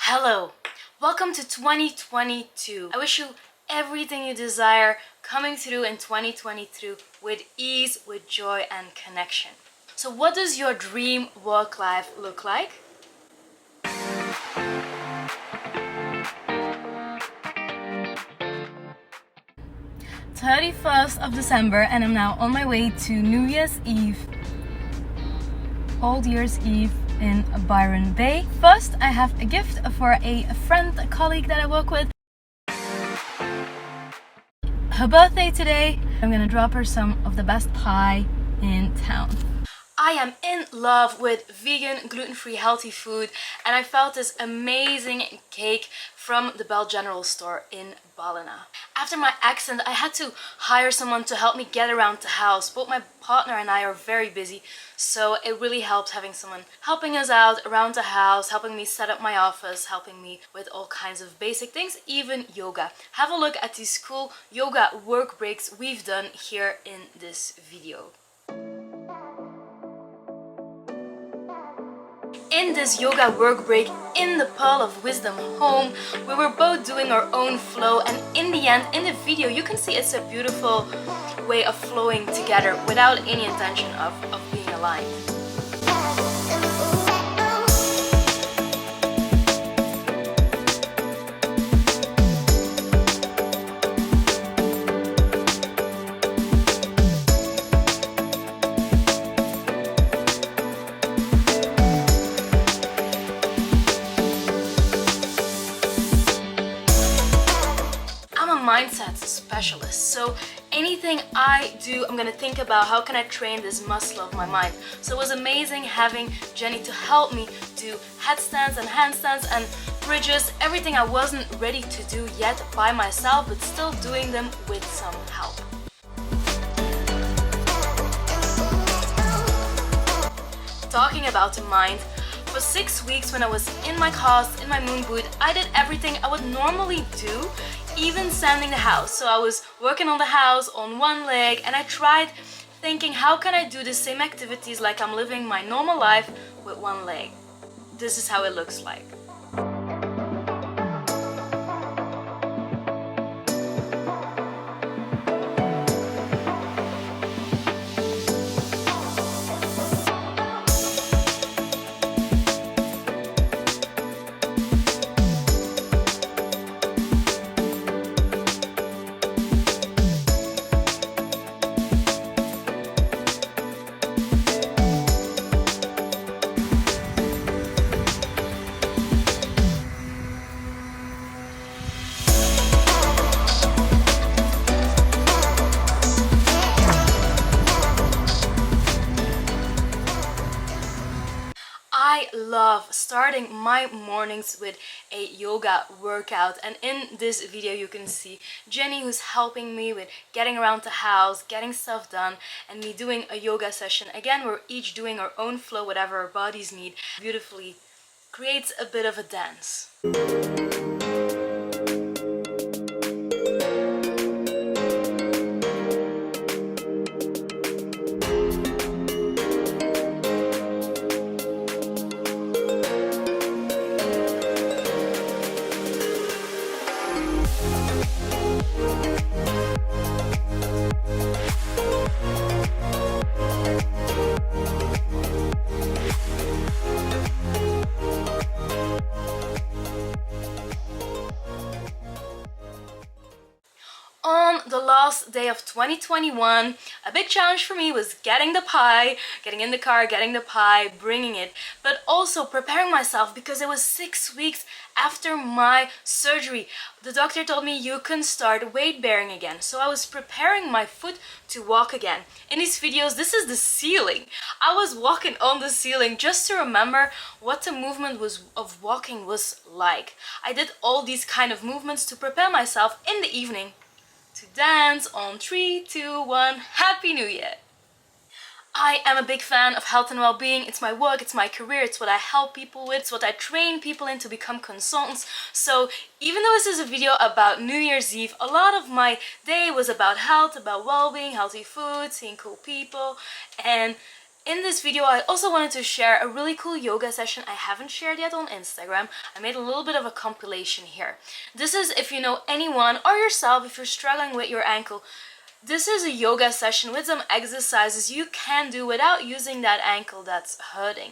Hello, welcome to 2022. I wish you everything you desire coming through in 2022 with ease, with joy and connection. So what does your dream work life look like? December 31st and I'm now on my way to New Year's Eve, Old Year's Eve in Byron Bay. First, I have a gift for a friend, a colleague that I work with. Her birthday today. I'm gonna drop her some of the best pie in town. I am in love with vegan, gluten-free, healthy food, and I found this amazing cake from the Bell General store in Ballina. After my accident, I had to hire someone to help me get around the house. Both my partner and I are very busy, so it really helps having someone helping us out around the house, helping me set up my office, helping me with all kinds of basic things, even yoga. Have a look at these cool yoga work breaks we've done here in this video. In this yoga work break in the Pearl of Wisdom home, we were both doing our own flow, and in the end, in the video, you can see it's a beautiful way of flowing together without any intention of being aligned. Mindset specialist, so anything I do, I'm gonna think about how can I train this muscle of my mind. So it was amazing having Jenny to help me do headstands and handstands and bridges, everything I wasn't ready to do yet by myself, but still doing them with some help. Talking about the mind, for 6 weeks when I was in my cast, in my moon boot, I did everything I would normally do, even sanding the house. So I was working on the house on one leg, and I tried thinking, how can I do the same activities like I'm living my normal life with one leg? This is how it looks like. I love starting my mornings with a yoga workout, and in this video you can see Jenny, who's helping me with getting around the house, getting stuff done, and me doing a yoga session. Again, we're each doing our own flow, whatever our bodies need. Beautifully creates a bit of a dance. On the last day of 2021, a big challenge for me was getting the pie, getting in the car, getting the pie, bringing it, but also preparing myself because it was 6 weeks after my surgery. The doctor told me you can start weight bearing again, so I was preparing my foot to walk again. In these videos, this is the ceiling. I was walking on the ceiling just to remember what the movement of walking was like. I did all these kind of movements to prepare myself in the evening to dance on 3, 2, 1, Happy New Year! I am a big fan of health and well-being. It's my work, it's my career, it's what I help people with, it's what I train people in to become consultants. So even though this is a video about New Year's Eve, a lot of my day was about health, about well-being, healthy food, seeing cool people, and In this video, I also wanted to share a really cool yoga session I haven't shared yet on Instagram. I made a little bit of a compilation here. This is if you know anyone or yourself, if you're struggling with your ankle, this is a yoga session with some exercises you can do without using that ankle that's hurting.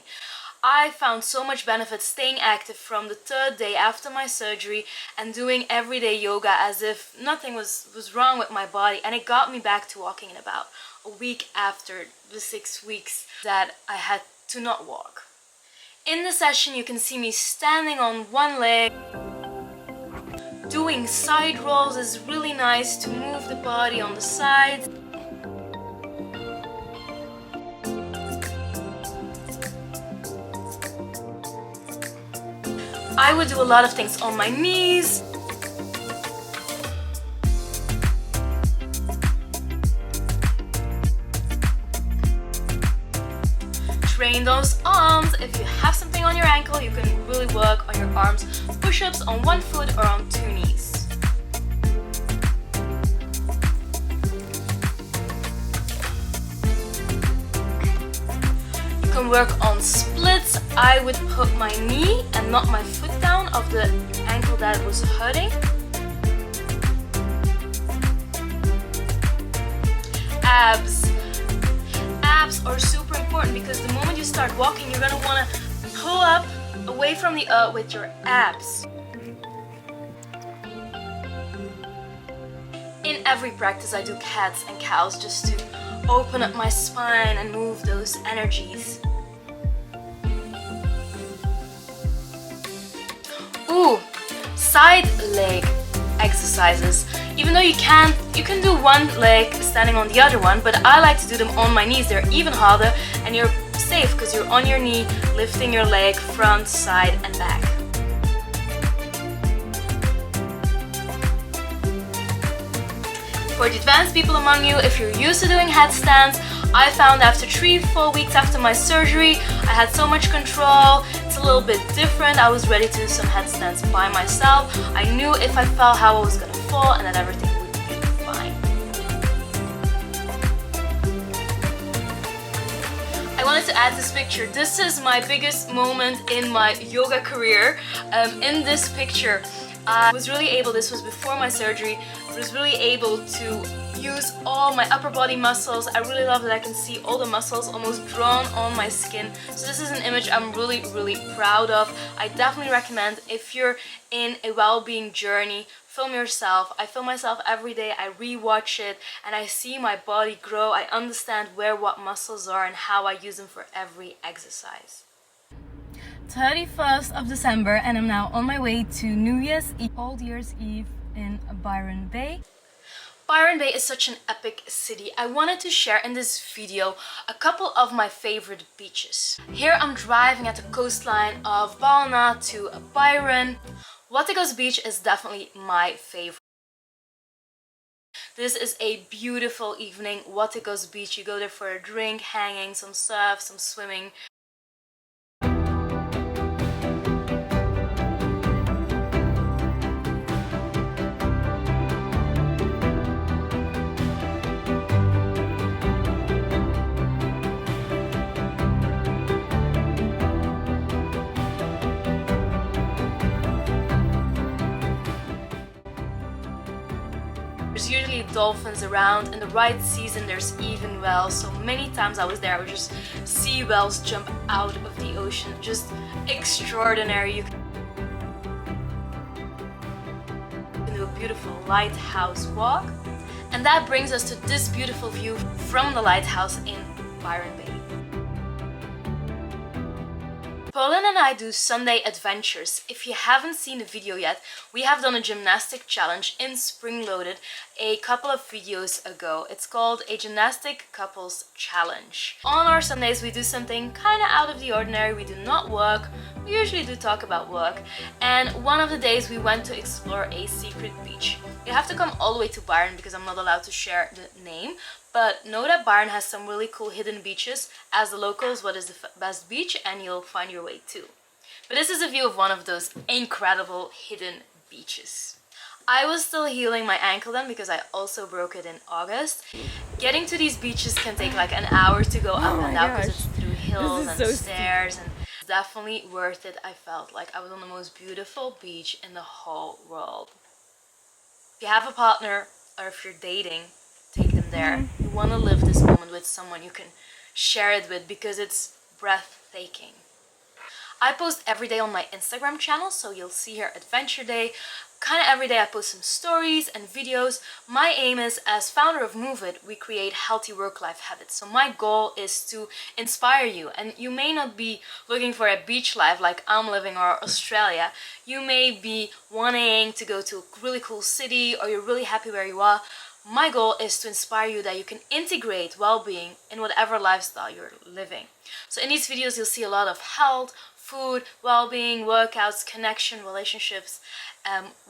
I found so much benefit staying active from the 3rd day after my surgery and doing everyday yoga as if nothing was wrong with my body, and it got me back to walking in about a week after the 6 weeks that I had to not walk. In the session you can see me standing on one leg. Doing side rolls is really nice to move the body on the sides. I would do a lot of things on my knees. Train those arms. If you have something on your ankle, you can really work on your arms. Push-ups on one foot or on 2 knees. You can work on splits. I would put my knee and not my foot down of the ankle that was hurting. Abs. Abs are super important because the moment you start walking, you're gonna wanna pull up away from the earth with your abs. In every practice I do cats and cows just to open up my spine and move those energies. Ooh, side leg exercises. Even though you can do one leg standing on the other one, but I like to do them on my knees. They're even harder and you're safe because you're on your knee, lifting your leg front, side and back. For the advanced people among you, if you're used to doing headstands, I found after 3-4 weeks after my surgery, I had so much control. It's a little bit different. I was ready to do some headstands by myself. I knew if I fell how I was gonna fall and that everything would be fine. I wanted to add this picture. This is my biggest moment in my yoga career. In this picture, I was really able, this was before my surgery, I was really able to use all my upper body muscles. I really love that I can see all the muscles almost drawn on my skin. So this is an image I'm really proud of. I definitely recommend if you're in a well-being journey, film yourself. I film myself every day, I re-watch it and I see my body grow. I understand where what muscles are and how I use them for every exercise. 31st of December and I'm now on my way to New Year's Eve, Old Year's Eve in Byron Bay. Byron Bay is such an epic city. I wanted to share in this video a couple of my favorite beaches. Here I'm driving at the coastline of Balna to Byron. Wategos Beach is definitely my favorite. This is a beautiful evening, Wategos Beach. You go there for a drink, hanging, some surf, some swimming. There's usually dolphins around. In the right season there's even whales. So many times I was there, I would just see whales jump out of the ocean. Just extraordinary. You can do a beautiful lighthouse walk. And that brings us to this beautiful view from the lighthouse in Byron Bay. Pauline and I do Sunday adventures. If you haven't seen the video yet, we have done a gymnastic challenge in Spring Loaded a couple of videos ago. It's called a gymnastic couples challenge. On our Sundays we do something kind of out of the ordinary. We do not work. We usually do talk about work. And one of the days we went to explore a secret beach. You have to come all the way to Byron because I'm not allowed to share the name. But know that Byron has some really cool hidden beaches. Ask the locals what is the best beach and you'll find your way too. But this is a view of one of those incredible hidden beaches. I was still healing my ankle then because I also broke it in August. Getting to these beaches can take like an hour to go up and down because it's through hills and stairs, and it's definitely worth it. I felt like I was on the most beautiful beach in the whole world. If you have a partner or if you're dating, take them there. You want to live this moment with someone you can share it with because it's breathtaking. I post every day on my Instagram channel, so you'll see here Adventure Day. Kind of every day I post some stories and videos. My aim is, as founder of Moov-IT, we create healthy work-life habits. So my goal is to inspire you, and you may not be looking for a beach life like I'm living or Australia. You may be wanting to go to a really cool city, or you're really happy where you are. My goal is to inspire you that you can integrate well-being in whatever lifestyle you're living. So in these videos you'll see a lot of health, food, well-being, workouts, connection, relationships,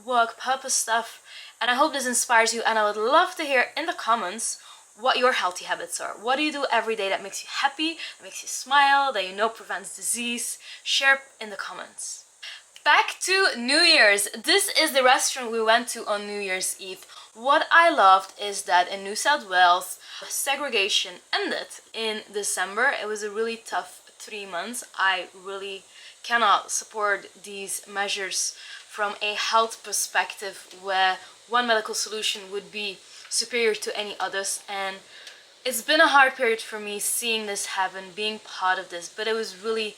work, purpose stuff. And I hope this inspires you, and I would love to hear in the comments what your healthy habits are. What do you do every day that makes you happy, that makes you smile, that you know prevents disease? Share in the comments. Back to New Year's. This is the restaurant we went to on New Year's Eve. What I loved is that in New South Wales, segregation ended in December. It was a really tough 3 months. I really cannot support these measures from a health perspective where one medical solution would be superior to any others, and it's been a hard period for me seeing this happen, being part of this, but it was really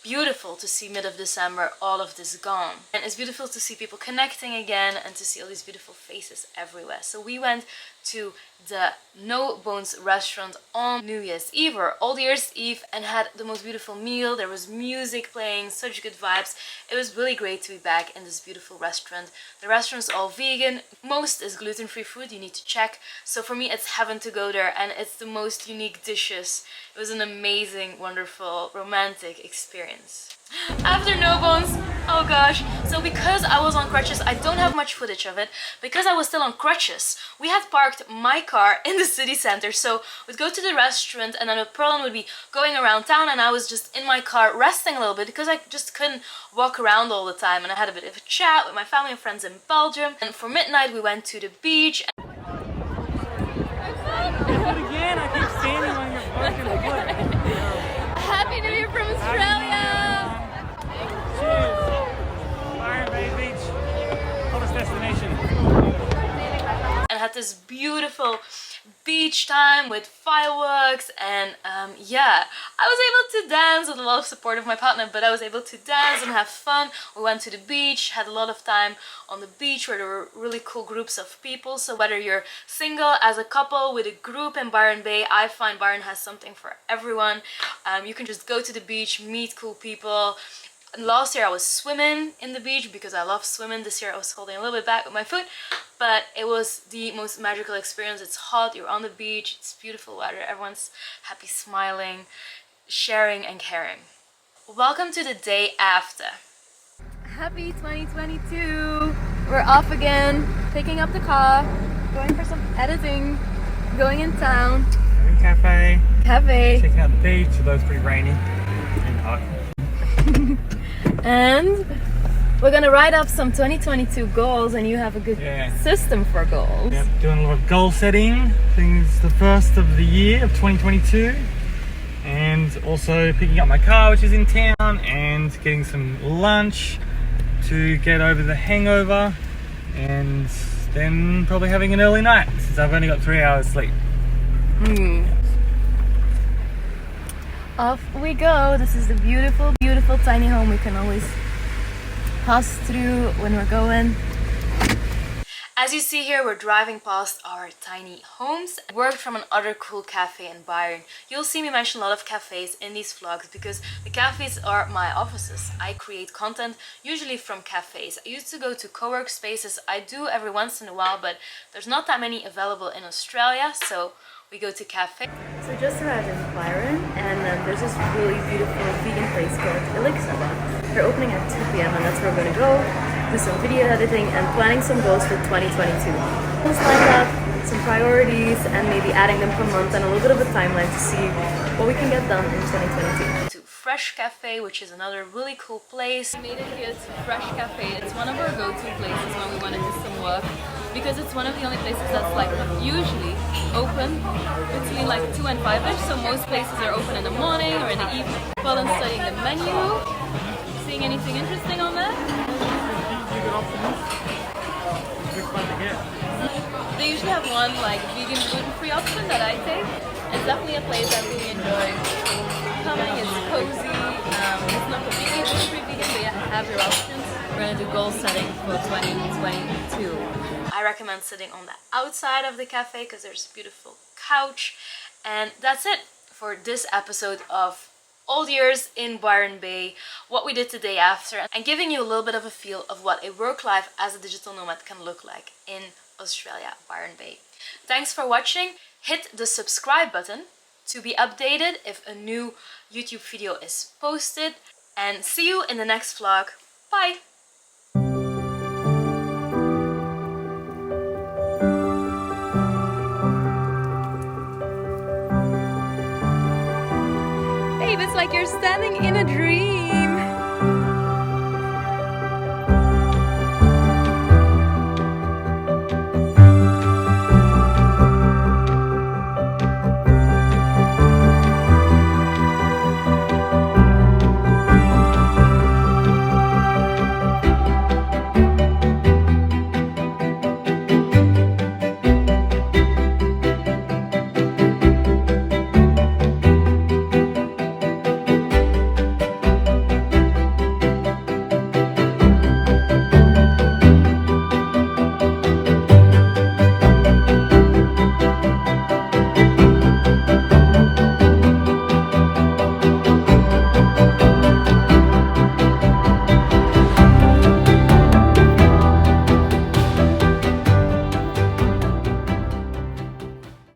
beautiful to see mid of December all of this gone. And it's beautiful to see people connecting again and to see all these beautiful faces everywhere. So we went to the No Bones restaurant on New Year's Eve or Old Year's Eve and had the most beautiful meal. There was music playing, such good vibes. It was really great to be back in this beautiful restaurant. The restaurant's all vegan. Most is gluten-free food, you need to check. So for me it's heaven to go there, and it's the most unique dishes. It was an amazing, wonderful, romantic experience. After No Bones, oh gosh, so because I was on crutches, I don't have much footage of it. Because I was still on crutches, we had parked my car in the city center. So we'd go to the restaurant, and then Perlin would be going around town, and I was just in my car resting a little bit because I just couldn't walk around all the time. And I had a bit of a chat with my family and friends in Belgium. And for midnight we went to the beach. Again, I keep standing on your fucking foot. Happy New Year from Australia! Cheers! Byron Bay Beach, hottest destination. And had this beautiful beach time with fireworks, and yeah, I was able to dance with a lot of support of my partner, but I was able to dance and have fun. We went to the beach, had a lot of time on the beach where there were really cool groups of people. So whether you're single, as a couple, with a group in Byron Bay, I find Byron has something for everyone. You can just go to the beach, meet cool people. Last year I was swimming in the beach because I love swimming. This year I was holding a little bit back with my foot, but it was the most magical experience. It's hot, you're on the beach, it's beautiful weather, everyone's happy, smiling, sharing and caring. Welcome to the day after. Happy 2022! We're off again, picking up the car, going for some editing, going in town. Cafe. Checking out the beach, although it's pretty rainy and hot. And we're gonna write up some 2022 goals, and you have a good system for goals. Yep, doing a lot of goal setting. I think it's the first of the year of 2022, and also picking up my car, which is in town, and getting some lunch to get over the hangover, and then probably having an early night since I've only got 3 hours sleep. Off we go. This is the beautiful, beautiful tiny home we can always pass through when we're going. As you see here, we're driving past our tiny homes. I worked from another cool cafe in Byron. You'll see me mention a lot of cafes in these vlogs because the cafes are my offices. I create content usually from cafes. I used to go to co-work spaces. I do every once in a while, but there's not that many available in Australia, so we go to cafe. So just arrived in Byron, and there's this really beautiful vegan place called Elixaba. They're opening at 2 p.m. and that's where we're gonna go, do some video editing and planning some goals for 2022. Goals lined up, some priorities, and maybe adding them per month and a little bit of a timeline to see what we can get done in 2022. Fresh Cafe, which is another really cool place. We made it here to Fresh Cafe. It's one of our go-to places when we want to do some work, because it's one of the only places that's like usually open between like 2 and 5ish. So most places are open in the morning or in the evening. While I'm studying the menu, seeing anything interesting on that? They usually have one like vegan gluten-free option that I take. It's definitely a place I really enjoy coming. It's cozy. It's not completely gluten-free vegan, but yeah, have your options. We're gonna do goal setting for 2022. I recommend sitting on the outside of the cafe because there's a beautiful couch. And that's it for this episode of Old Years in Byron Bay, what we did the day after, and giving you a little bit of a feel of what a work life as a digital nomad can look like in Australia, Byron Bay. Thanks for watching. Hit the subscribe button to be updated if a new YouTube video is posted, and see you in the next vlog. Bye!